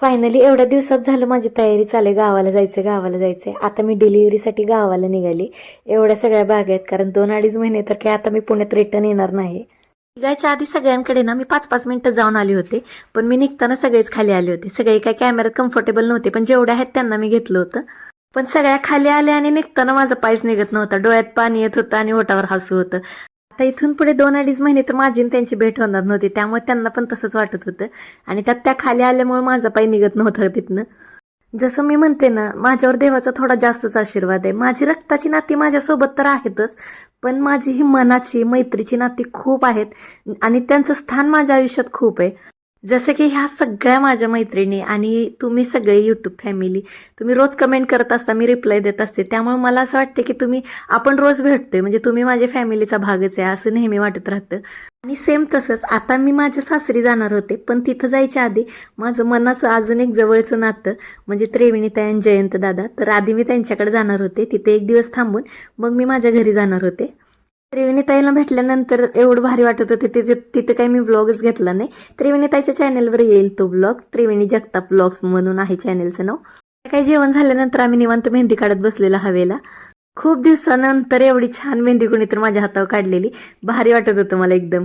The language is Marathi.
फायनली एवढ्या दिवसात झालं माझी तयारी चालू गावाला जायचं गावाला जायचंय. आता मी डिलिव्हरीसाठी गावाला निघाली. एवढ्या सगळ्या बाग आहेत कारण 2-2.5 महिने तर काय आता मी पुण्यात रिटर्न येणार नाही. निघायच्या आधी सगळ्यांकडे ना मी 5-5 मिनिटं जाऊन आले होते, पण मी निघताना सगळेच खाली आले होते. सगळे काय कॅमेऱ्यात कम्फर्टेबल नव्हते, पण जेवढे आहेत त्यांना मी घेतलं होतं. पण सगळ्या खाली आल्या आणि निघताना माझा पायच निघत नव्हता. डोळ्यात पाणी येत होतं आणि ओठावर हसू होतं. आता इथून पुढे 2-2.5 महिने तर माझी आणि त्यांची भेट होणार नव्हती, त्यामुळे त्यांना पण तसंच वाटत होतं. आणि त्यात त्या खाली आल्यामुळे माझा पाय निघत नव्हता तिथनं. जसं मी म्हणते ना, माझ्यावर देवाचा थोडा जास्तच आशीर्वाद आहे. माझी रक्ताची नाती माझ्यासोबत तर आहेतच, पण माझी ही मनाची मैत्रीची नाती खूप आहेत आणि त्यांचं स्थान माझ्या आयुष्यात खूप आहे. जसं की ह्या सगळ्या माझ्या मैत्रिणी आणि तुम्ही सगळे यूट्यूब फॅमिली, तुम्ही रोज कमेंट करत असता, मी रिप्लाय देत असते. त्यामुळे मला असं वाटतं की आपण रोज भेटतोय, म्हणजे तुम्ही माझ्या फॅमिलीचा भागच आहे असं नेहमी वाटत राहतं. आणि सेम तसंच आता मी माझ्या सासरी जाणार होते, पण तिथं जायच्या आधी माझं मनाचं अजून एक जवळचं नातं म्हणजे त्रिवेणीताई आणि जयंत दादा, तर आधी मी त्यांच्याकडे जाणार होते. तिथे एक दिवस थांबून मग मी माझ्या घरी जाणार होते. त्रिवेणीताईला भेटल्यानंतर एवढं भारी वाटत होते. तिथे काही मी व्लॉगच घेतला नाही. त्रिवेणीताईच्या चॅनेलवर येईल तो व्लॉग, त्रिवेणी जगताप व्लॉग्स म्हणून आहे चॅनेलचं नाव. काही जेवण झाल्यानंतर आम्ही निवांत मेहंदी काढत बसलेला हवेला. खूप दिवसानंतर एवढी छान मेहंदी कोणी तर माझ्या हातावर काढलेली, भारी वाटत होतं मला एकदम.